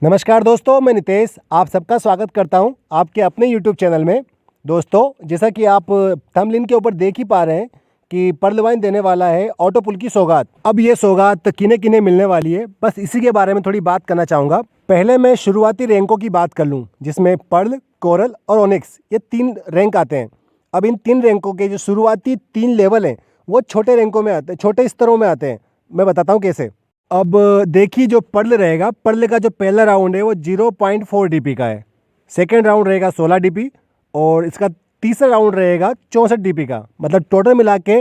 नमस्कार दोस्तों, मैं नितेश आप सबका स्वागत करता हूं आपके अपने YouTube चैनल में। दोस्तों, जैसा कि आप थंबनेल के ऊपर देख ही पा रहे हैं कि पर्ल वाइन देने वाला है ऑटोपुल की सौगात। अब ये सौगात किन्हें किन्हें मिलने वाली है, बस इसी के बारे में थोड़ी बात करना चाहूँगा। पहले मैं शुरुआती रैंकों की बात कर लूँ, जिसमें पर्ल, कोरल और ओनिक्स ये 3 रैंक आते हैं। अब इन 3 रैंकों के जो शुरुआती 3 लेवल हैं वो छोटे रैंकों में आते हैं, छोटे स्तरों में आते हैं। मैं बताता हूँ कैसे। अब देखिए, जो पर्ल रहेगा, पर्ल का जो पहला राउंड है वो 0.4 डीपी का है। सेकेंड राउंड रहेगा 16 डीपी और इसका तीसरा राउंड रहेगा 64 डीपी का। मतलब टोटल मिला के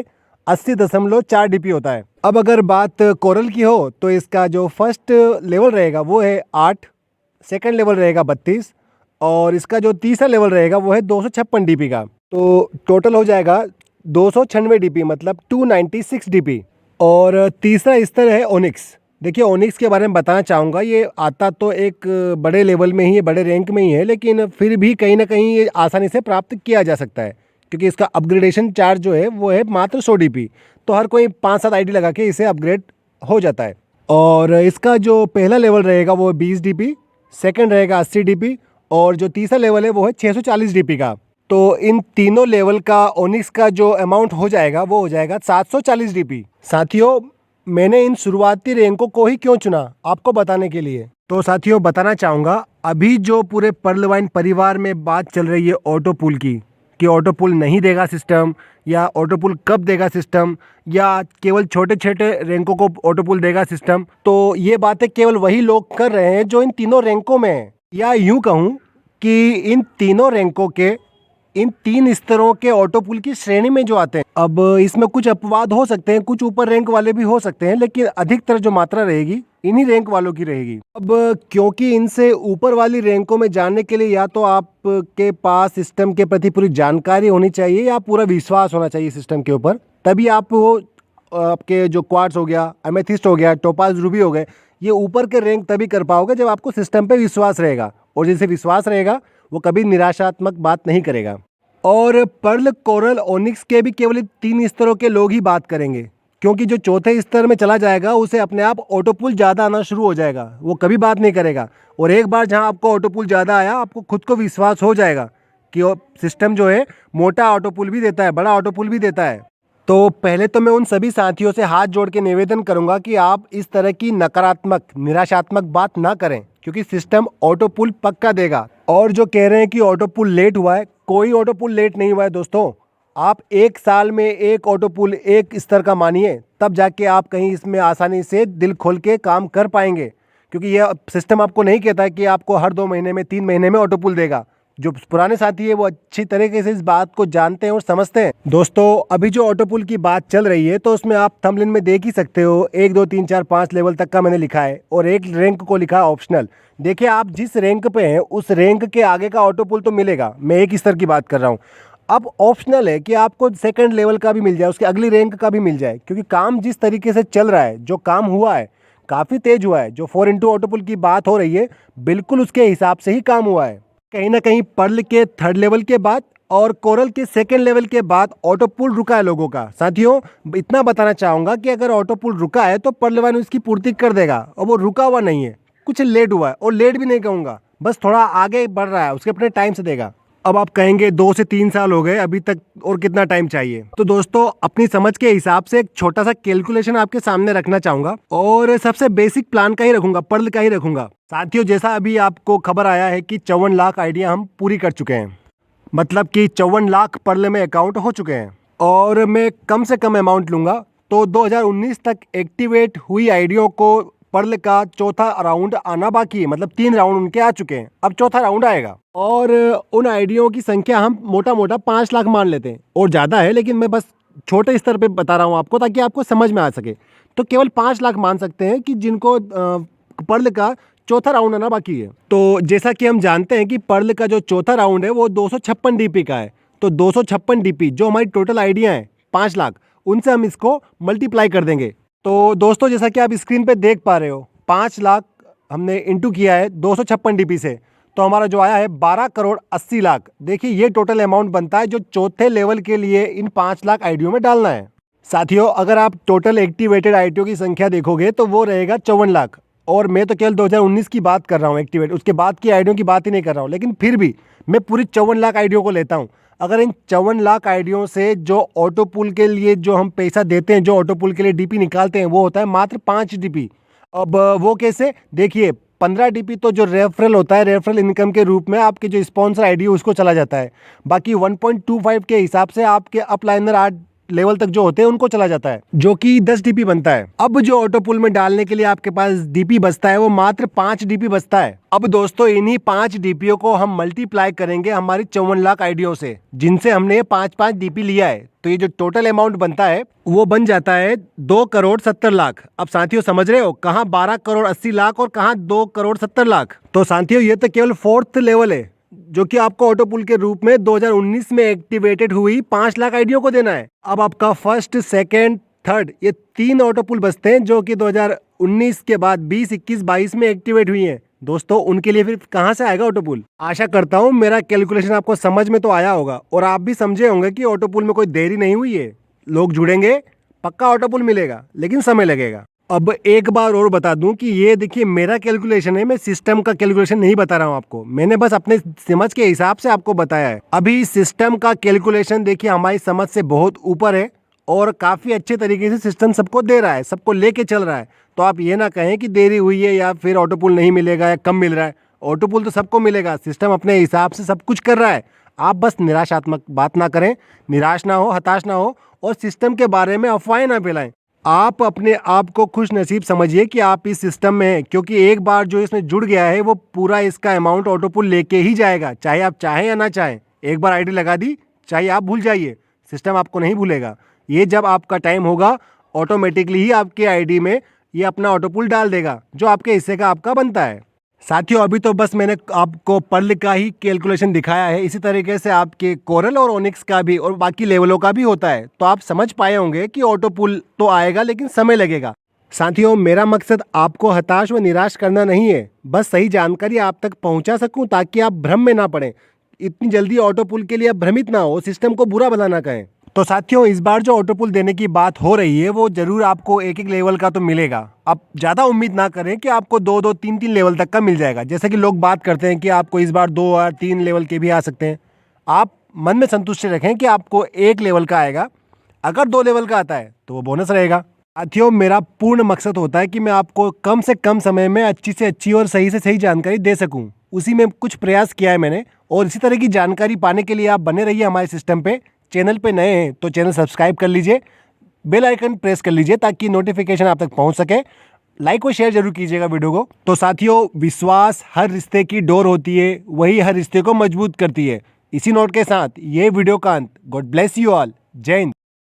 80.4 डीपी होता है। अब अगर बात कोरल की हो तो इसका जो फर्स्ट लेवल रहेगा वो है 8, सेकेंड लेवल रहेगा 32 और इसका जो तीसरा लेवल रहेगा वो है 256 डीपी का। तो टोटल हो जाएगा 296 डीपी, मतलब 296 डीपी। और तीसरा स्तर है ओनिक्स। देखिए, ओनिक्स के बारे में बताना चाहूँगा, ये आता तो एक बड़े लेवल में ही है, बड़े रैंक में ही है, लेकिन फिर भी कहीं ना कहीं ये आसानी से प्राप्त किया जा सकता है क्योंकि इसका अपग्रेडेशन चार्ज जो है वो है मात्र 100 डीपी। तो हर कोई 5-7 आईडी लगा के इसे अपग्रेड हो जाता है। और इसका जो पहला लेवल रहेगा वो 20 डीपी, सेकेंड रहेगा 80 डीपी और जो तीसरा लेवल है वो है 640 डीपी का। तो इन तीनों लेवल का ओनिक्स का जो अमाउंट हो जाएगा वो हो जाएगा 740 डीपी। साथियों, मैंने इन शुरुआती रैंकों को ही क्यों चुना आपको बताने के लिए। तो साथियों, बताना चाहूँगा, अभी जो पूरे पर्ल वाइन परिवार में बात चल रही है ऑटोपुल की, कि ऑटोपुल नहीं देगा सिस्टम या ऑटोपुल कब देगा सिस्टम या केवल छोटे छोटे रैंकों को ऑटोपुल देगा सिस्टम, तो ये बातें केवल वही लोग कर रहे हैं जो इन तीनों रैंकों में हैं। या यूँ कहूँ कि इन तीनों रैंकों के, इन 3 स्तरों के ऑटोपुल की श्रेणी में जो आते हैं। अब इसमें कुछ अपवाद हो सकते हैं, कुछ ऊपर रैंक वाले भी हो सकते हैं, लेकिन अधिकतर जो मात्रा रहेगी इन्हीं रैंक वालों की रहेगी। अब क्योंकि इनसे ऊपर वाली रैंकों में जाने के लिए या तो आपके पास सिस्टम के प्रति पूरी जानकारी होनी चाहिए या पूरा विश्वास होना चाहिए सिस्टम के ऊपर, तभी आप वो आपके जो क्वार्ट्ज हो गया, एमेथिस्ट हो गया, टोपाज रूबी हो गए, ये ऊपर के रैंक तभी कर पाओगे जब आपको सिस्टम पे विश्वास रहेगा। और जिसे विश्वास रहेगा वो कभी निराशात्मक बात नहीं करेगा। और पर्ल, कोरल, ओनिक्स के भी केवल 3 स्तरों के लोग ही बात करेंगे, क्योंकि जो चौथे स्तर में चला जाएगा उसे अपने आप ऑटोपुल ज़्यादा आना शुरू हो जाएगा, वो कभी बात नहीं करेगा। और एक बार जहां आपको ऑटोपुल ज़्यादा आया, आपको खुद को विश्वास हो जाएगा कि सिस्टम जो है मोटा ऑटोपुल भी देता है, बड़ा ऑटोपुल भी देता है। तो पहले तो मैं उन सभी साथियों से हाथ जोड़ के निवेदन करूंगा कि आप इस तरह की नकारात्मक, निराशात्मक बात ना करें, क्योंकि सिस्टम ऑटोपुल पक्का देगा। और जो कह रहे हैं कि ऑटोपुल लेट हुआ है, कोई ऑटोपुल लेट नहीं हुआ है दोस्तों। आप 1 साल में एक ऑटोपुल एक स्तर का मानिए, तब जाके आप कहीं इसमें आसानी से दिल खोल के काम कर पाएंगे, क्योंकि यह सिस्टम आपको नहीं कहता है कि आपको हर 2 महीने में, 3 महीने में ऑटोपुल देगा। जो पुराने साथी है वो अच्छी तरीके से इस बात को जानते हैं और समझते हैं। दोस्तों, अभी जो ऑटोपुल की बात चल रही है तो उसमें आप थंबनेल में देख ही सकते हो, 1 2 3 4 5 लेवल तक का मैंने लिखा है और एक रैंक को लिखा है ऑप्शनल। देखिए, आप जिस रैंक पे हैं उस रैंक के आगे का ऑटोपुल तो मिलेगा, मैं एक स्तर की बात कर रहा हूँ। अब ऑप्शनल है कि आपको सेकंड लेवल का भी मिल जाए, उसके अगली रैंक का भी मिल जाए, क्योंकि काम जिस तरीके से चल रहा है, जो काम हुआ है काफ़ी तेज हुआ है। जो 4x ऑटोपुल की बात हो रही है, बिल्कुल उसके हिसाब से ही काम हुआ है। कहीं ना कहीं पर्ल के 3rd लेवल के बाद और कोरल के 2nd लेवल के बाद ऑटोपुल रुका है लोगों का। साथियों, इतना बताना चाहूँगा कि अगर ऑटोपुल रुका है तो पर्ल वाइन उसकी पूर्ति कर देगा, और वो रुका हुआ नहीं है, कुछ लेट हुआ है, और लेट भी नहीं कहूँगा, बस थोड़ा आगे बढ़ रहा है, उसके अपने टाइम से देगा। अब आप कहेंगे 2 से 3 साल हो गए अभी तक, और कितना टाइम चाहिए। तो दोस्तों, अपनी समझ के हिसाब से एक छोटा सा कैलकुलेशन आपके सामने रखना चाहूँगा, और सबसे बेसिक प्लान का ही रखूँगा, पर्ल का ही रखूँगा। साथियों, जैसा अभी आपको खबर आया है कि 54 लाख आइडिया हम पूरी कर चुके हैं, मतलब कि 54 लाख पर्ल में अकाउंट हो चुके हैं। और मैं कम से कम अमाउंट लूँगा, तो 2019 तक एक्टिवेट हुई आइडियों को पर्ल का चौथा राउंड आना बाकी है, मतलब 3 राउंड उनके आ चुके हैं, अब चौथा राउंड आएगा। और उन आइडियों की संख्या हम मोटा मोटा 5 लाख मान लेते हैं, और ज़्यादा है लेकिन मैं बस छोटे स्तर पे बता रहा हूँ आपको, ताकि आपको समझ में आ सके। तो केवल 5 लाख मान सकते हैं कि जिनको पर्ल का चौथा राउंड आना बाकी है। तो जैसा कि हम जानते हैं कि पर्ल का जो चौथा राउंड है वो 256 डीपी का है। तो 256 डीपी जो हमारी टोटल आइडिया है 5 लाख, उनसे हम इसको मल्टीप्लाई कर देंगे। तो दोस्तों, जैसा कि आप स्क्रीन पे देख पा रहे हो, 5 लाख हमने इंटू किया है 256 डीपी से, तो हमारा जो आया है 12 करोड़ 80 लाख। देखिए, ये टोटल अमाउंट बनता है जो चौथे लेवल के लिए इन 5 लाख आइडियो में डालना है। साथियों, अगर आप टोटल एक्टिवेटेड आइडियो की संख्या देखोगे तो वो रहेगा 54 लाख, और मैं तो केवल 2019 की बात कर रहा हूँ एक्टिवेट, उसके बाद की आईडियों की बात ही नहीं कर रहा हूँ। लेकिन फिर भी मैं पूरी 54 लाख आईडियों को लेता हूँ। अगर इन 54 लाख आईडियों से जो ऑटो पुल के लिए जो हम पैसा देते हैं, जो ऑटो पुल के लिए डीपी निकालते हैं, वो होता है मात्र 5 डीपी। अब वो कैसे, देखिए 15 डीपी तो जो रेफरल होता है, रेफरल इनकम के रूप में आपके जो स्पॉन्सर आईडी है उसको चला जाता है। बाकी 1.25 के हिसाब से आपके अपलाइनर 8 लेवल तक जो होते हैं उनको चला जाता है, जो कि 10 डीपी बनता है। अब जो ऑटो पुल में डालने के लिए आपके पास डीपी बचता है वो मात्र 5 डीपी बचता है। अब दोस्तों इन्हीं 5 डीपीओ को हम मल्टीप्लाई करेंगे हमारी 54 लाख आईडियों से, जिनसे हमने 5-5 डीपी लिया है। तो ये जो टोटल अमाउंट बनता है वो बन जाता है 2 करोड़ 70 लाख। अब साथियों समझ रहे हो, कहाँ 12 करोड़ 80 लाख और कहाँ 2 करोड़ 70 लाख। तो साथियों ये तो केवल 4th लेवल है, जो कि आपको ऑटो पुल के रूप में 2019 में एक्टिवेटेड हुई 5 लाख आईडियों को देना है। अब आपका फर्स्ट, सेकेंड, थर्ड, ये 3 ऑटो पुल बचते हैं, जो कि 2019 के बाद 20, 21, 22 में एक्टिवेट हुई हैं। दोस्तों उनके लिए फिर कहाँ से आएगा ऑटो पुल? आशा करता हूँ मेरा कैलकुलेशन आपको समझ में तो आया होगा और आप भी समझे होंगे कि ऑटो पुल में कोई देरी नहीं हुई है। लोग जुड़ेंगे, पक्का ऑटो पुल मिलेगा, लेकिन समय लगेगा। अब एक बार और बता दूं कि ये देखिए मेरा कैलकुलेशन है, मैं सिस्टम का कैलकुलेशन नहीं बता रहा हूं आपको, मैंने बस अपने समझ के हिसाब से आपको बताया है। अभी सिस्टम का कैलकुलेशन देखिए हमारी समझ से बहुत ऊपर है और काफ़ी अच्छे तरीके से सिस्टम सबको दे रहा है, सबको लेके चल रहा है। तो आप ये ना कहें कि देरी हुई है या फिर ऑटो पुल नहीं मिलेगा या कम मिल रहा है। ऑटो पुल तो सबको मिलेगा, सिस्टम अपने हिसाब से सब कुछ कर रहा है। आप बस निराशात्मक बात ना करें, निराश ना हो, हताश ना हो और सिस्टम के बारे में अफवाहें ना फैलाएं। आप अपने आप को खुश नसीब समझिए कि आप इस सिस्टम में हैं, क्योंकि एक बार जो इसमें जुड़ गया है वो पूरा इसका अमाउंट ऑटो पुल लेके ही जाएगा, चाहे आप चाहें या ना चाहें। एक बार आईडी लगा दी, चाहे आप भूल जाइए, सिस्टम आपको नहीं भूलेगा। ये जब आपका टाइम होगा ऑटोमेटिकली ही आपके आईडी में ये अपना ऑटो पुल डाल देगा, जो आपके हिस्से का आपका बनता है। साथियों अभी तो बस मैंने आपको पर्ल का ही कैलकुलेशन दिखाया है, इसी तरीके से आपके कोरल और ओनिक्स का भी और बाकी लेवलों का भी होता है। तो आप समझ पाए होंगे कि ऑटो पुल तो आएगा लेकिन समय लगेगा। साथियों मेरा मकसद आपको हताश व निराश करना नहीं है, बस सही जानकारी आप तक पहुंचा सकूं ताकि आप भ्रम में ना पड़ें। इतनी जल्दी ऑटो पुल के लिए आप भ्रमित ना हो, सिस्टम को बुरा भला ना कहें। तो साथियों इस बार जो ऑटो पुल देने की बात हो रही है वो जरूर आपको एक एक लेवल का तो मिलेगा। आप ज़्यादा उम्मीद ना करें कि आपको 2-2, 3-3 लेवल तक का मिल जाएगा, जैसे कि लोग बात करते हैं कि आपको इस बार 2 और 3 लेवल के भी आ सकते हैं। आप मन में संतुष्टि रखें कि आपको 1 लेवल का आएगा। अगर 2 लेवल का आता है तो वो बोनस रहेगा। साथियों मेरा पूर्ण मकसद होता है कि मैं आपको कम से कम समय में अच्छी से अच्छी और सही से सही जानकारी दे सकूं, उसी में कुछ प्रयास किया है मैंने। और इसी तरह की जानकारी पाने के लिए आप बने रहिए हमारे सिस्टम पे। चैनल पे नए हैं तो चैनल सब्सक्राइब कर लीजिए, बेल आइकन प्रेस कर लीजिए ताकि नोटिफिकेशन आप तक पहुंच सके। लाइक और शेयर जरूर कीजिएगा वीडियो को। तो साथियों विश्वास हर रिश्ते की डोर होती है, वही हर रिश्ते को मजबूत करती है। इसी नोट के साथ ये वीडियो का अंत। God bless you all. जय हिंद।